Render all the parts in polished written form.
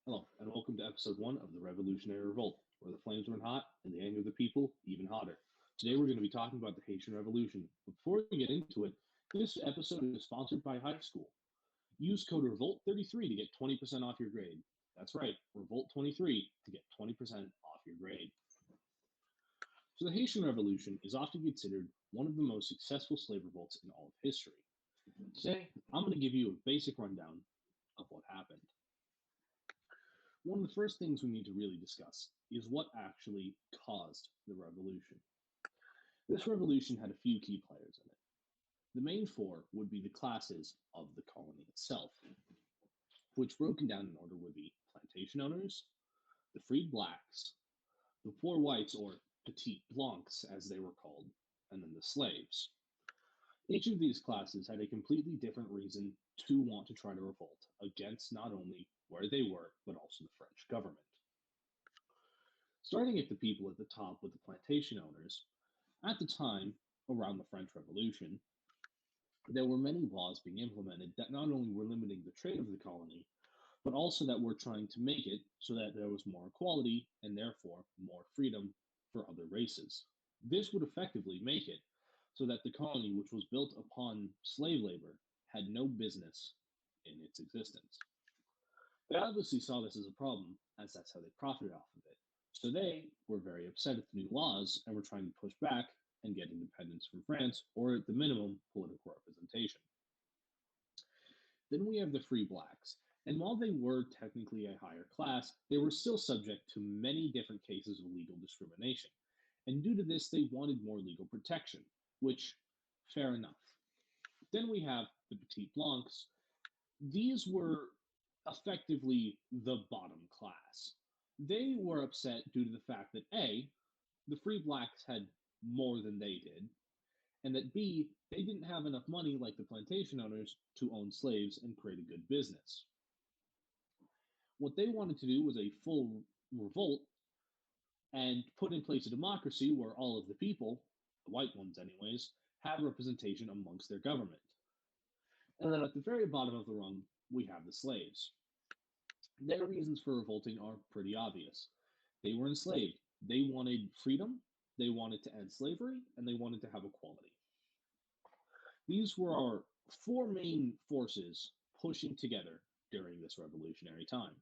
Hello, and welcome to episode 1 of the Revolutionary Revolt, where the flames run hot and the anger of the people even hotter. Today we're going to be talking about the Haitian Revolution. But before we get into it, this episode is sponsored by High School. Use code REVOLT33 to get 20% off your grade. That's right, REVOLT23 to get 20% off your grade. So the Haitian Revolution is often considered one of the most successful slave revolts in all of history. Today, I'm going to give you a basic rundown of what happened. One of the first things we need to really discuss is what actually caused the revolution. This revolution had a few key players in it. The main four would be the classes of the colony itself, which broken down in order would be plantation owners, the freed blacks, the poor whites, or petit blancs as they were called, and then the slaves. Each of these classes had a completely different reason to want to try to revolt against not only where they were, but also the French government. Starting at the people at the top with the plantation owners, at the time, around the French Revolution, there were many laws being implemented that not only were limiting the trade of the colony, but also that were trying to make it so that there was more equality and therefore more freedom for other races. This would effectively make it so that the colony, which was built upon slave labor, had no business in its existence. They obviously saw this as a problem, as that's how they profited off of it. So they were very upset at the new laws and were trying to push back and get independence from France, or at the minimum, political representation. Then we have the free blacks. And while they were technically a higher class, they were still subject to many different cases of legal discrimination. And due to this, they wanted more legal protection, which, fair enough. Then we have the petit blancs. These were effectively the bottom class. They were upset due to the fact that A, the free blacks had more than they did, and that B, they didn't have enough money like the plantation owners to own slaves and create a good business. What they wanted to do was a full revolt and put in place a democracy where all of the people, the white ones anyways, have representation amongst their government. And then at the very bottom of the rung, we have the slaves. Their reasons for revolting are pretty obvious. They were enslaved. They wanted freedom, they wanted to end slavery, and they wanted to have equality. These were our four main forces pushing together during this revolutionary time.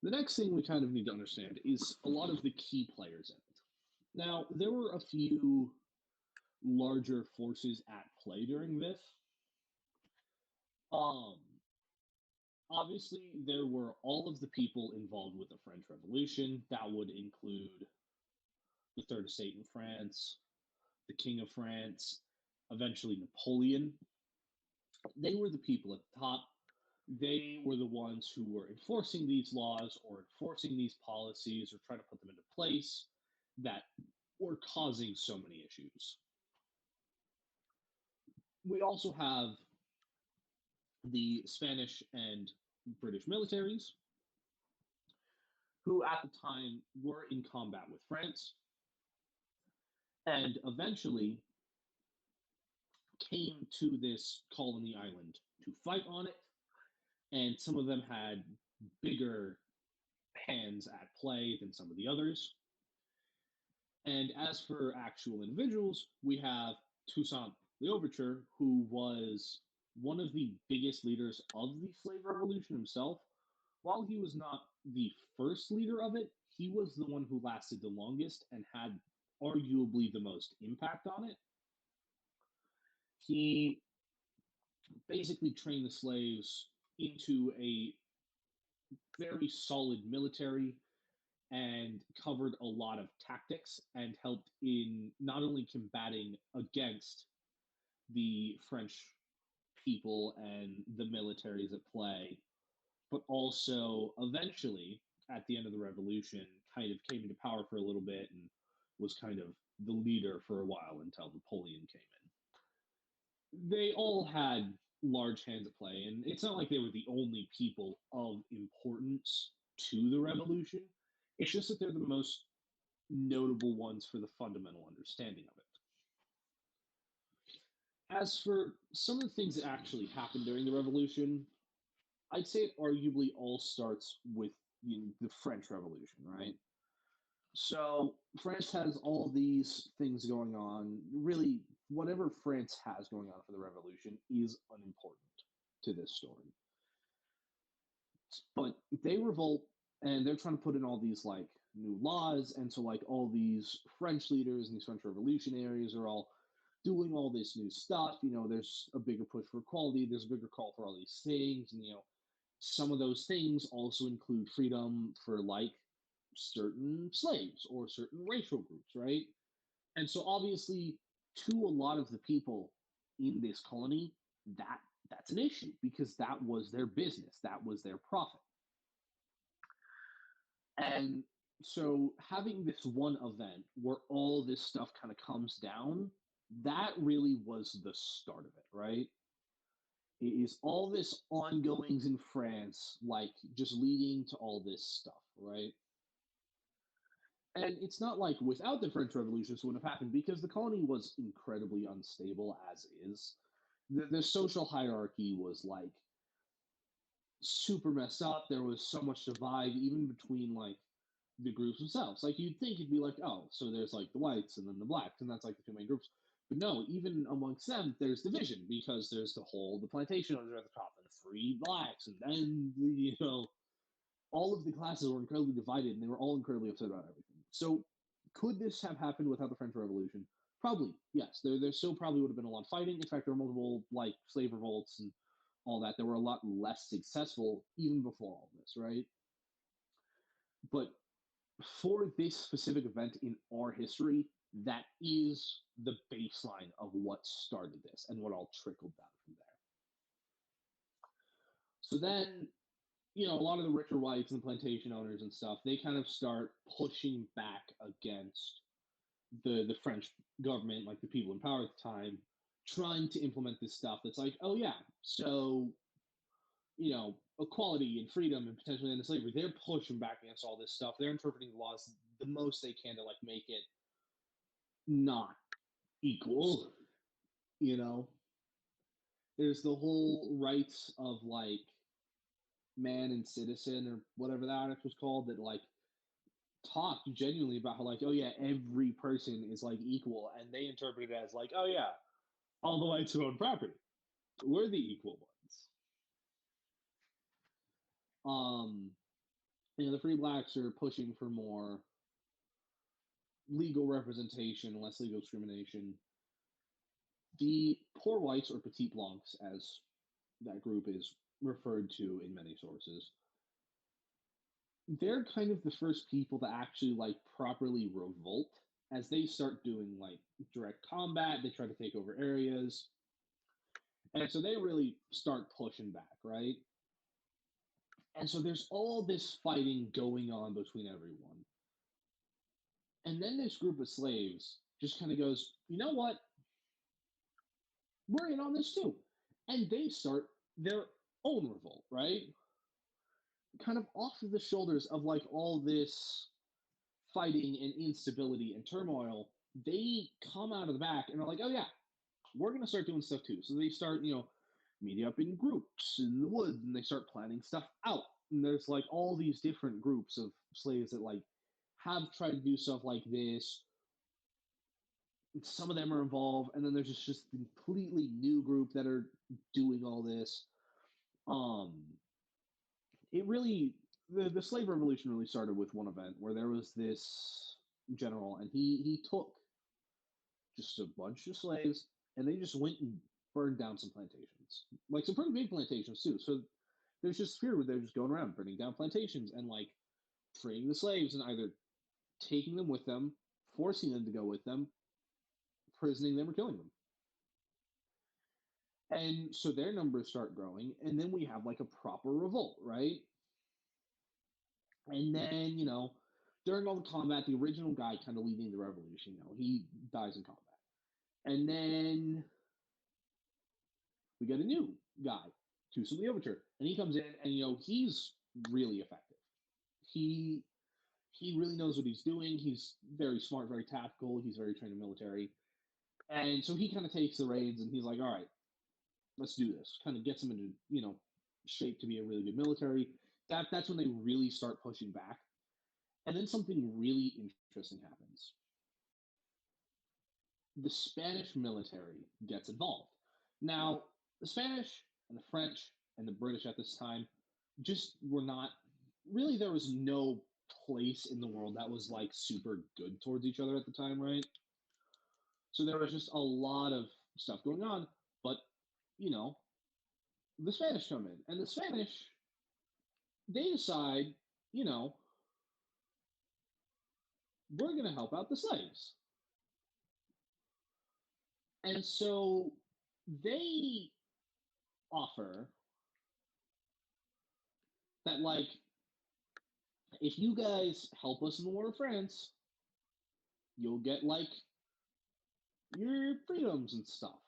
The next thing we kind of need to understand is a lot of the key players in it. Now, there were a few larger forces at play during this. Um, Obviously, there were all of the people involved with the French Revolution. That would include the Third Estate in France, the King of France, eventually Napoleon. They were the people at the top. They were the ones who were enforcing these laws or enforcing these policies or trying to put them into place that were causing so many issues. We also have the Spanish and British militaries, who at the time were in combat with France and eventually came to this colony island to fight on it. And some of them had bigger hands at play than some of the others. And as for actual individuals, we have Toussaint L'Ouverture, who was one of the biggest leaders of the slave revolution himself. While he was not the first leader of it, he was the one who lasted the longest and had arguably the most impact on it. He basically trained the slaves into a very solid military and covered a lot of tactics and helped in not only combating against the French people and the militaries at play, but also eventually at the end of the revolution kind of came into power for a little bit and was kind of the leader for a while until Napoleon came in. They all had large hands at play, and it's not like they were the only people of importance to the revolution. It's just that they're the most notable ones for the fundamental understanding of it. As for some of the things that actually happened during the revolution, I'd say it arguably all starts with the French Revolution, right? So France has all these things going on. Really, whatever France has going on for the revolution is unimportant to this story. But they revolt and they're trying to put in all these like new laws, and so like all these French leaders and these French revolutionaries are all doing all this new stuff. There's a bigger push for equality. There's a bigger call for all these things, and some of those things also include freedom for like certain slaves or certain racial groups, right? And so obviously, to a lot of the people in this colony, that that's an issue because that was their business, that was their profit. And so having this one event where all this stuff kind of comes down, that really was the start of it, right? It is all this ongoings in France, like just leading to all this stuff, right? And it's not like without the French Revolution this wouldn't have happened because the colony was incredibly unstable as is. The social hierarchy was like super messed up. There was so much divide even between like the groups themselves. Like you'd think it'd be like, oh, so there's like the whites and then the blacks, and that's like the two main groups. But no, even amongst them, there's division because there's the plantation owners at the top and the free blacks, and then all of the classes were incredibly divided, and they were all incredibly upset about everything. So, could this have happened without the French Revolution? Probably, yes. There still probably would have been a lot of fighting. In fact, there were multiple like slave revolts and all that. There were a lot less successful even before all this, right? But for this specific event in our history, that is the baseline of what started this and what all trickled down from there. So then, a lot of the richer whites and plantation owners and stuff, they kind of start pushing back against the French government, like the people in power at the time, trying to implement this stuff that's like, oh yeah, so equality and freedom and potentially end slavery. They're pushing back against all this stuff. They're interpreting the laws the most they can to like make it not equal. You know, there's the whole rights of like man and citizen or whatever that act was called that like talked genuinely about how like, oh yeah, every person is like equal, and they interpret it as like, oh yeah, all the rights to own property, we're the equal ones. um the free blacks are pushing for more legal representation, less legal discrimination. The poor whites, or petit blancs as that group is referred to in many sources, they're kind of the first people to actually like properly revolt as they start doing like direct combat. They try to take over areas, and so they really start pushing back, right? And so there's all this fighting going on between everyone, and then this group of slaves just kind of goes, you know what, we're in on this too, and they start their own revolt, right? Kind of off of the shoulders of like all this fighting and instability and turmoil, they come out of the back and are like, oh yeah, we're going to start doing stuff too. So they start, meeting up in groups in the woods, and they start planning stuff out. And there's like all these different groups of slaves that like have tried to do stuff like this. Some of them are involved, and then there's just a completely new group that are doing all this. Um, it really the slave revolution really started with one event where there was this general, and he took just a bunch of slaves, and they just went and burned down some plantations, like some pretty big plantations too. So there's just fear where they're just going around burning down plantations and like freeing the slaves and either taking them with them, forcing them to go with them, prisoning them, or killing them. And so their numbers start growing, and then we have like a proper revolt, right? And then, during all the combat, the original guy kind of leading the revolution, he dies in combat. And then we get a new guy, Toussaint Louverture, and he comes in, and he's really effective. He he really knows what he's doing. He's very smart, very tactical. He's very trained in military, and so he kind of takes the reins, and he's like, "All right, let's do this." Kind of gets him into shaped to be a really good military. That's when they really start pushing back. And then something really interesting happens. The Spanish military gets involved. Now, the Spanish and the French and the British at this time just were not really, there was no place in the world that was like super good towards each other at the time, right? So there was just a lot of stuff going on. But, you know, the Spanish come in, and the Spanish, they decide, you know, we're going to help out the slaves. And so they offer that, like, if you guys help us in the War of France, you'll get, like, your freedoms and stuff.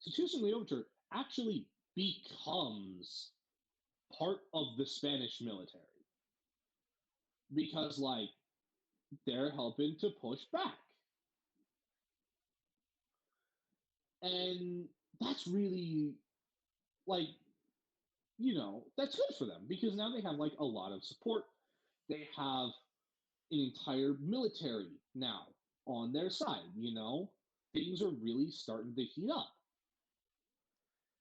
So Tucson the Overture actually becomes part of the Spanish military because, like, they're helping to push back. And that's really, like, that's good for them because now they have, like, a lot of support. They have an entire military now on their side. Things are really starting to heat up.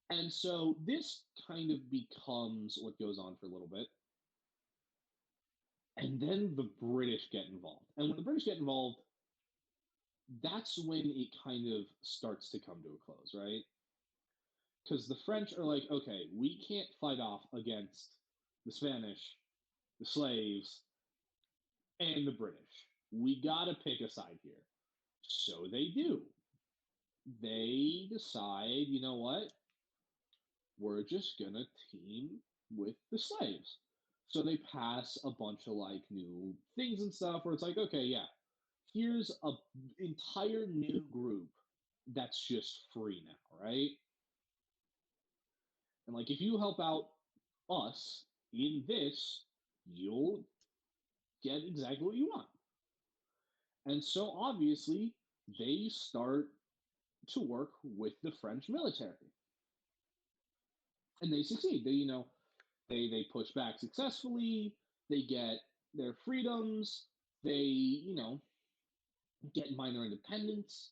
And so this kind of becomes what goes on for a little bit. And then the British get involved. And when the British get involved, that's when it kind of starts to come to a close, right? Because the French are like, okay, we can't fight off against the Spanish, the slaves, and the British. We got to pick a side here. So they do. They decide, you know what? We're just going to team with the slaves. So they pass a bunch of like new things and stuff where it's like, okay, yeah, here's a entire new group that's just free now, right? And like if you help out us in this, you'll get exactly what you want. And so obviously they start to work with the French military. And they succeed. They push back successfully, they get their freedoms, they get minor independence.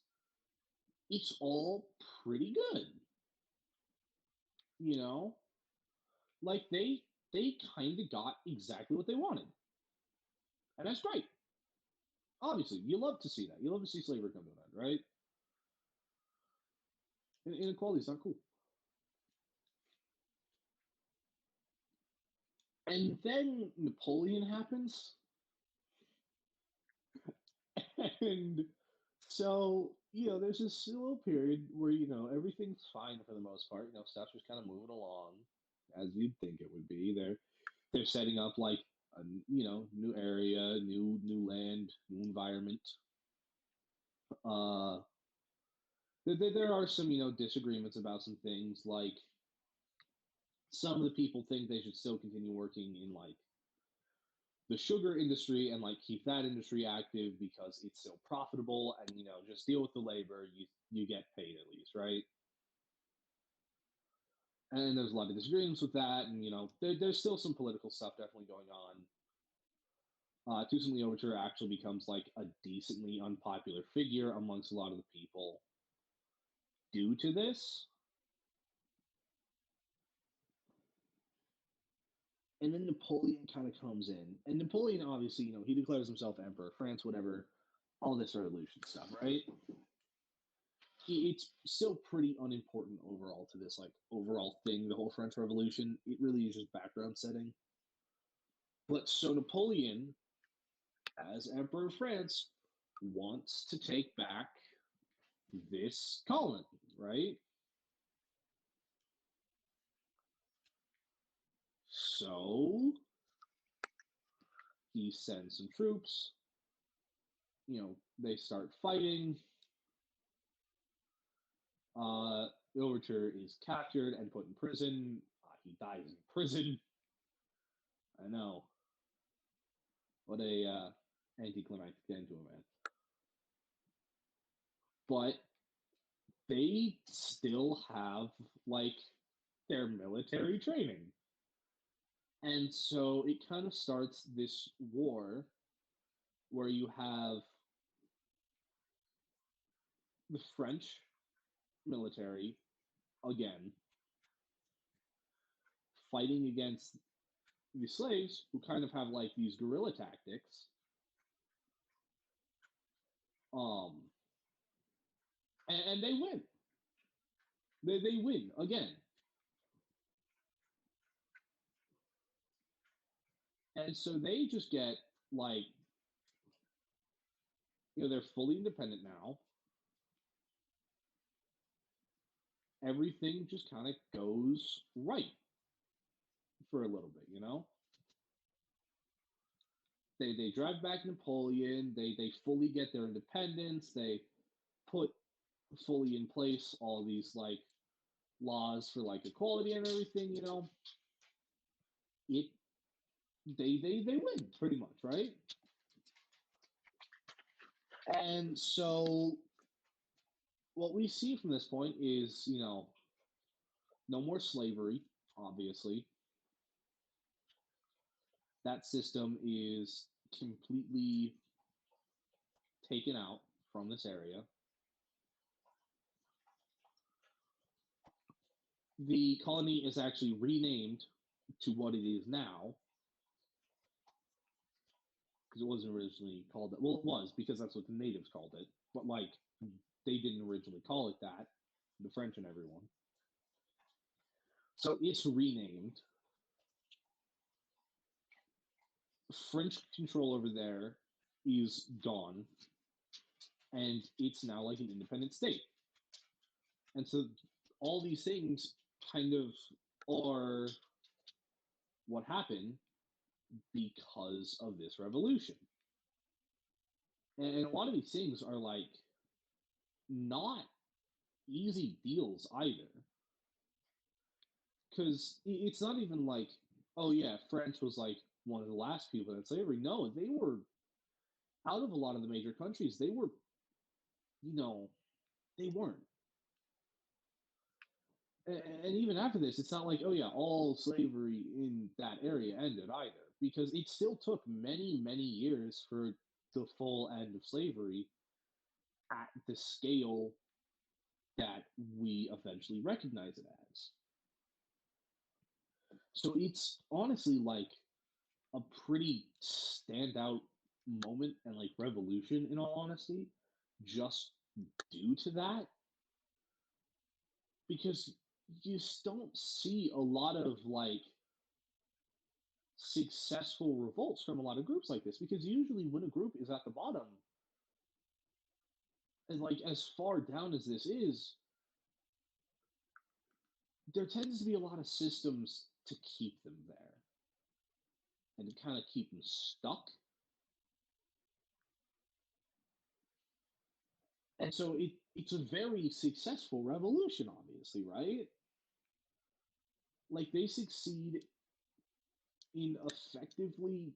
It's all pretty good. You know, like they kind of got exactly what they wanted, and that's great. Obviously, you love to see that. You love to see slavery come to an end, right? And inequality is not cool. And then Napoleon happens, and so there's this little period where everything's fine for the most part. Stuff's just kind of moving along as you'd think it would be. They're setting up like a new area, new land, new environment. Uh, there are some disagreements about some things. Like some of the people think they should still continue working in like the sugar industry and like keep that industry active because it's still profitable, and just deal with the labor. You get paid at least, right? And there's a lot of disagreements with that, and there's still some political stuff definitely going on. Toussaint Louverture actually becomes like a decently unpopular figure amongst a lot of the people due to this. And then Napoleon kind of comes in, and Napoleon obviously, he declares himself emperor of France, whatever, all this revolution stuff, right? It's still pretty unimportant overall to this like overall thing, the whole French Revolution. It really is just background setting. But so Napoleon, as Emperor of France, wants to take back this colony, right? So he sends some troops. They start fighting. Overture is captured and put in prison. He dies in prison. I know. What a anticlimactic end to a man. But they still have like their military training. And so it kind of starts this war where you have the French military again fighting against the slaves who kind of have like these guerrilla tactics. Um, and they win. They win again. And so they just get like, they're fully independent now. Everything just kind of goes right for a little bit. They drive back Napoleon. They fully get their independence. They put fully in place all these like laws for like equality and everything. It they win pretty much, right? And so what we see from this point is, no more slavery, obviously. That system is completely taken out from this area. The colony is actually renamed to what it is now, because it wasn't originally called that. Well, it was, because that's what the natives called it, but like they didn't originally call it that, the French and everyone. So it's renamed. French control over there is gone, and it's now like an independent state. And so all these things kind of are what happened because of this revolution. And a lot of these things are like not easy deals either. Because it's not even like, oh yeah, France was like one of the last people in slavery. No, they were out of a lot of the major countries. They were, you know, they weren't. And even after this, it's not like, oh yeah, all slavery in that area ended either, because it still took many, many years for the full end of slavery at the scale that we eventually recognize it as. So it's honestly like a pretty standout moment and like revolution, in all honesty, just due to that, because you just don't see a lot of like successful revolts from a lot of groups like this, because usually when a group is at the bottom, and like as far down as this is, there tends to be a lot of systems to keep them there and to kind of keep them stuck. And so it's a very successful revolution, obviously, right? Like they succeed in effectively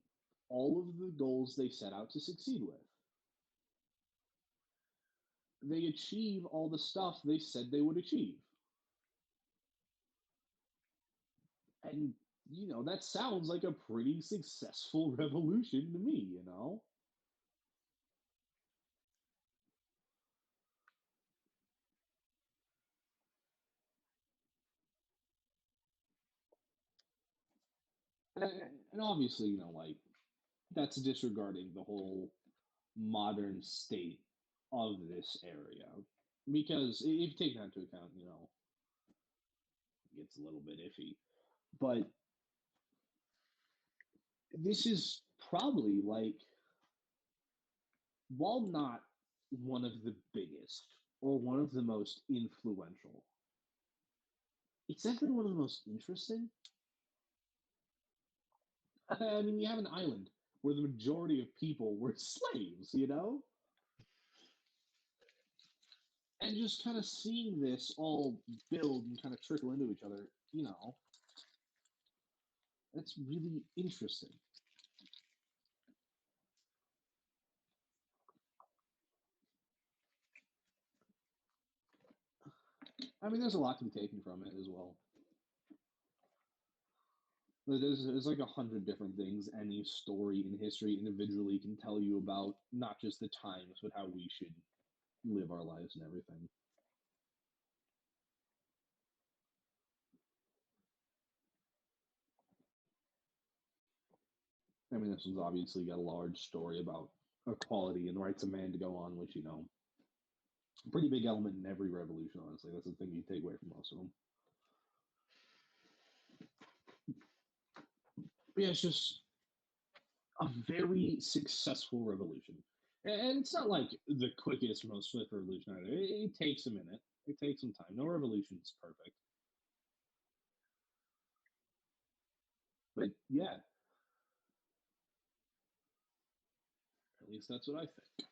all of the goals they set out to succeed with. They achieve all the stuff they said they would achieve. And, that sounds like a pretty successful revolution to me. And obviously, like that's disregarding the whole modern state of this area. Because if you take that into account, it gets a little bit iffy. But this is probably like, while not one of the biggest or one of the most influential, it's definitely one of the most interesting. I mean, you have an island where the majority of people were slaves. And just kind of seeing this all build and kind of trickle into each other, that's really interesting. I mean, there's a lot to be taken from it as well. There's like 100 different things any story in history individually can tell you about not just the times, but how we should live our lives and everything. I mean, this one's obviously got a large story about equality and rights of man to go on, which a pretty big element in every revolution. Honestly, that's the thing you take away from most of them. But yeah, it's just a very successful revolution, and it's not like the quickest, most swift revolution either. It takes a minute. It takes some time. No revolution is perfect, but yeah, at least that's what I think.